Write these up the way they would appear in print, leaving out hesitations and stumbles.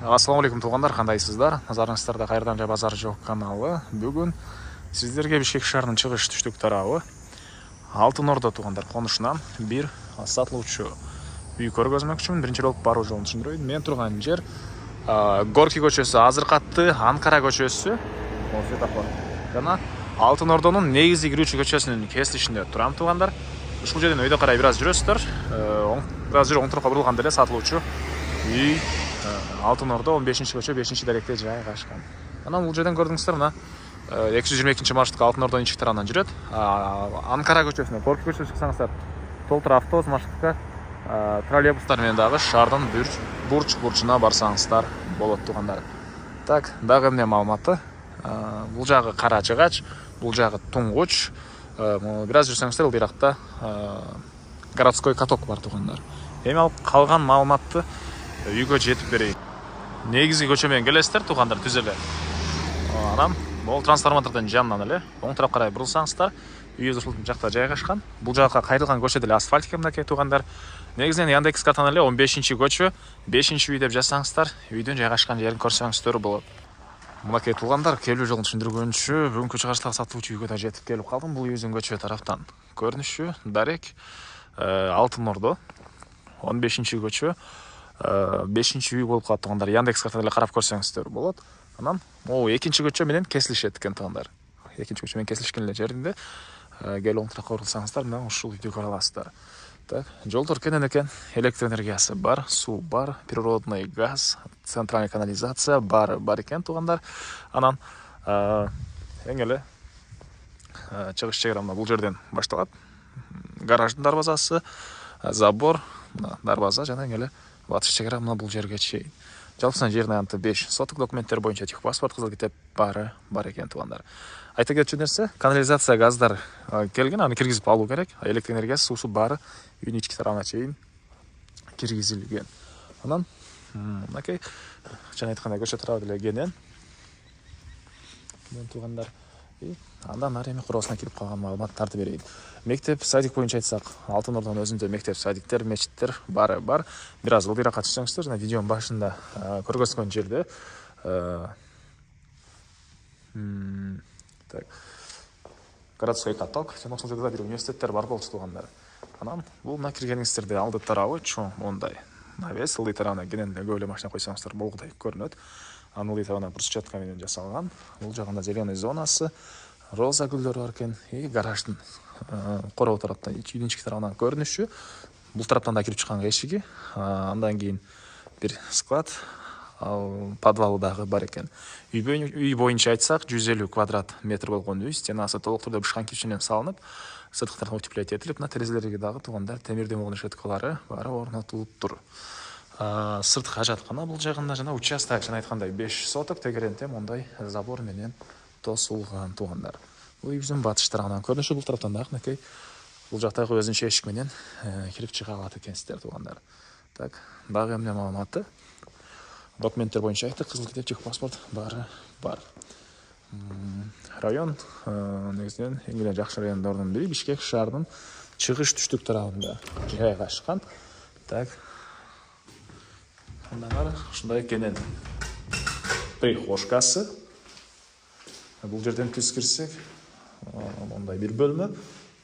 Ассалаумалейкум туғандар, қандайсыздар? Назарыңыздарда қайырдан жай базар жоқ каналы. Бүгін сіздерге Бишкек шаарынын чыгыш түштүк тарабы Алтын Орда туғандар қонышынан bir сатылуучу үй көргөзмөкчүмүн. Биринчи жолу баруу жолун түшүндүрөйүн. Мен турган жер Горький көчөсү, Азыркатты, Анкара көчөсү. Жана Алтын Ордонун негизги кирүүчү көчөсүнүн кесилишинде турам туғандар. Ушул жерден өйдө карай бир аз жүрөсүздөр. Бир аз жүрүп оң тарапка бурулган деле сатылуучу үй Алтын Орда 15-көчө 5-даректе жайгашкан. Анан бул жерден көрдүңүздөр, мына 222 маршрутка Алтын Ордонун ички тарабынан жүрөт. Анкара көчөсүнө, Горький көчөсүнө чыксаңыздар, толтура автобус маршрутка троллейбустар менен дагы шаардын бурч-бурчуна барсаңыздар болот тугандар. Так, дагы эмне маалыматы? Бул жагы Кара Жыгач, бул жагы Туңгуч. Бир аз жүрсөңүздөр, биракта городской каток бар тугандар. Эми алып калган маалыматты үйгө жетип берейин. Негизги көчө менен келесиздер тугандар, түз эле. Анан бул трансформатордун жанынан эле оң тарапка карай бурулсаңыздар, үйү ушул жакта жайгашкан. Бул жакка кайрылган көчө деле асфальтика мынакей тугандар. Негизинен Яндекс картан эле 15-көчө 5-үй деп жазсаңыздар, үйдүн жайгашкан жерин көрсөңүздөр болот. Мынакей тугандар, келүү жолун түшүндүргөнчү бүгүнкү чыгыштагы сатылуучу үйгө да жетип келип калдым. Бул үйдүн көчө тараптан көрүнүшү дарек Алтын Ордо 15-көчө 5-үй болуп калат тугандар. Яндекс картада эле карап көрсөңүздөр болот. Анан могу 2-көчө менен кесилишет экен тугандар. 2-көчө менен кесилишкен эле жеринде келип оң тарапка бурулсаңыздар, мына ушул үйдү көрө аласыздар. Так, жолдор кенен экен, электр энергиясы бар, суу бар, природный газ, центральный канализация бар экен тугандар. Анан эң эле чыгыш чегара бул жерден башталат. Гараждын дарбазасы, забор, дарбаза жана эң эле батыш чегара мына бул жерге чейин. Жалпысынан жердин аянты 5 соток, документтер боюнча техпаспорт, кызыл китеп бар экен тугандар. Айта кетчү нерсе, канализация, газдар келген, аны киргизип алуу керек. Электр энергиясы, суусу баары үйдүн ички тарабына чейин киргизилген. Анан мынакей жана айткандай көчө тарабы деле кенен тугандар. Андан ары эми куросуна кирип калган маалыматтарды берейин. Мектеп, садик боюнча айтсак, Алтын Ордонун өзүндө мектеп, садиктер, мечиттер бар. Бир аз ылдыйраак түшсөңүздөр, жана видеонун башында көргөзгөн жерде городской каток, жана ошол жерде бир университеттер бар болчу тугандар. Анан бул мына киргениңиздерде алды тарабы чоң мондай навес, ылдый тарабына кенен көп эле машина койсоңуздар болгудай көрүнөт. Анын ылдый тарабына брусчатка менен жасалган. Бул жагында зеленый зонасы, роза гүлдөрү бар экен. Гараждын короо тарапта үйдүн ички тарабынан көрүнүшү. Бул тараптан да кирип чыккан эшиги. Андан кийин бир склад, подвалы дагы бар экен. Үй боюнча айтсак, 150 квадрат метр болгон үй, стенасы толук түрдө бышкан кирпичинен салынып, сырткы утеплять этилип, мына терезелерге дагы тугандар темирден болгон решеткалары баары орнотулуп тур. Сырткы ажаткана бул жагында жана участок жана айткандай 5 соток тегеренте мондай забор менен тосулган тугандар. Бул үйүбүздүн батыш тарабынан көрүнүшү, бул тараптан дагы мынакей бул жактагы өзүнчө эшик менен кирип чыга алат экенсиздер тугандар. Так, дагы эмне маалыматы? Документтер боюнча айттык, кызыл китеп, техпаспорт бар. Район негизинен эң эле жакшы райондордун бири, Бишкек шаарынын чыгыш түштүк тарабында жайгашкан. Так. Андан ары ушундай кенен прихожкасы. Бул жерден түз кирсек, мондай бир бөлмө.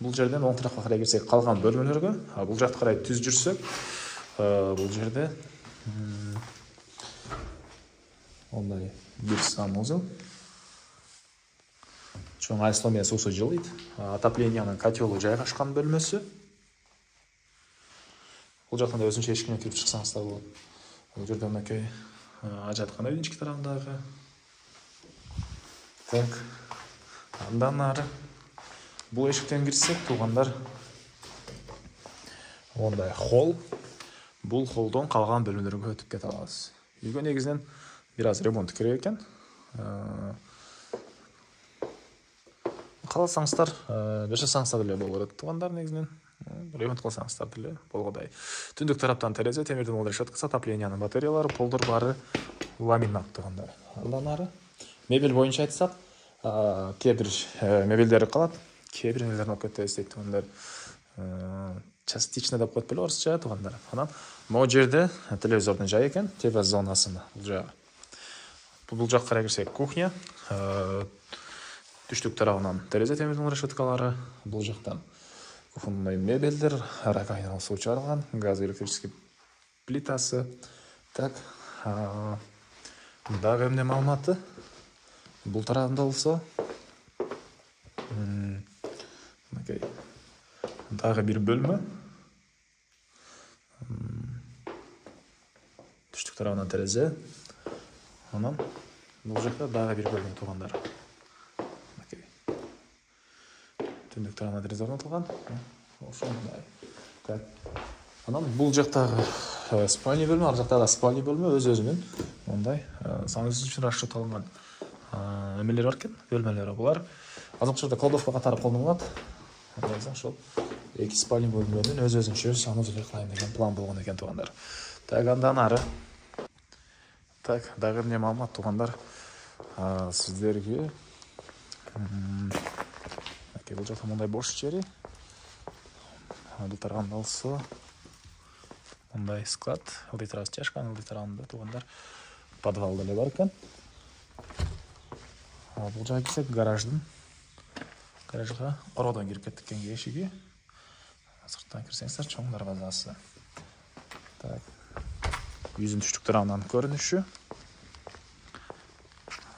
Бул жерден оң тарапка карай кирсек, калган бөлмөлөргө, бул жакка карай түз жүрсөк, бул жерде ондай бир санузел. Чоң айслоо менен суусу жылыйт. Отоплениянын котелу жайгашкан бөлмөсү. Бул жактан да өзүнчө эшик менен кирип чыксаңыздар болот. Бул жерде мынакей ажаткана үйдүн ички тарабындагы. Так. Андан ары бул эшиктен кирсек, тугандар мондай холл. Бул холлдон калган бөлмөлөргө өтүп кете алабыз. Үйгө негизинен бир аз ремонт керек экен. Кааласаңыздар, жашасаңыздар деле болот тугандар, негизинен ремонт кылсаңыздар деле болгодай. Түндүк тараптан терезе, темирден болгон решеткасы, отоплениянын батареялары, полдор баары ламинат тугандар. Андан ары мебель боюнча айтсак, кээ бир мебелдери калат, кээ бир нелерин алып кетебиз дейт тугандар. частично деп коет беле орусча туугандар. Анан могу жерде телевизордун жайы экен, ТВ зонасында бул жагы. Бул жакка карай кирсек кухня, түштүк тарабынан терезе темирдин решеткалары, бул жактан кухонный мебелдер, раковина суу чыгарылган, газ электрический плитасы. Так, дагы эмне маалыматы? Бул тарабында болсо дагы бир бөлмө. Түштүк тарабынан терезе. Анан бул жакта дагы бир бөлмө туугандар. Түндүк тарабынан терезе орнотулган. Ошондой. Так. Анан бул жактагы спальня бөлмө, ар жакта да спальня бөлмө өз-өзүнүн мондай саңыз үчүн расчет алынган эмелер бар экен, бөлмөлөрү. Булар азыркы учурда кладовка катары колдонулат. Ошол эки спальня бөлмөлөрүнүн өз-өзүнчө санузел кылайын деген план болгон экен туугандар. Так, андан ары. Так, дагы эмне маалымат туугандар? Сиздерге бул жакта мындай бош жери. Бул тарабында болсо мындай склад, ылдый тарабы чашка, ылдый тарабында туугандар подвал деле бар экен. Бул жака кирсек гаражга короодон кирип кеттик экен эшиги. Сырттан кирсеңиздер чоң дарбазасы. Так. Үйдүн түштүк тарабынан көрүнүшү.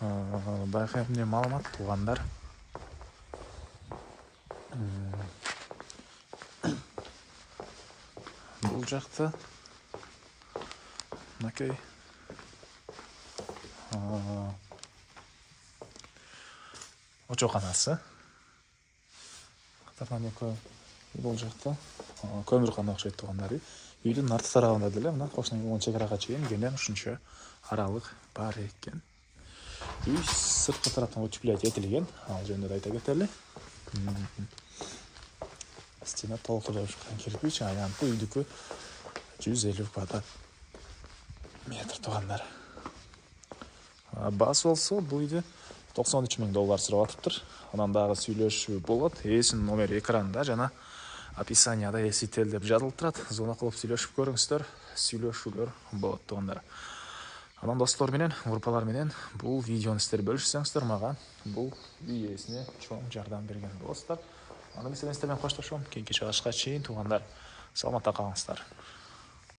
Дагы эмне маалымат туугандар? Бул жакта мынакей очоканасы. Катарынан экөө бул жакта көмүркана окшойт туугандар. Үйдүн арты тарабында деле мына кошунун чек арага чейин кенен ушунча аралык бар экен. Үй сырткы тараптан утеплять этилген. Ал жөнүндө да айта кетели. Стена толук жабышкан кирпич, аянтты үйдүкү 150 квадрат метр туугандар. Баасы болсо бул үйдө $93,000 сурап атыптыр. Анан дагы сүйлөшүү болот. Эсинин номери экранда жана описанияда эсител деп жазылып турат. Звонок кылып сүйлөшүп көрүңүздөр. Сүйлөшүүлөр болот туугандар. Анан достор менен, группалар менен бул видеону сиздер бөлүшсөңүздөр, мага бул үй ээсине чоң жардам берген болосуздар. Аны сиздер менен коштошом. Кийинки чыгышка чейин туугандар, саламатта калыңыздар.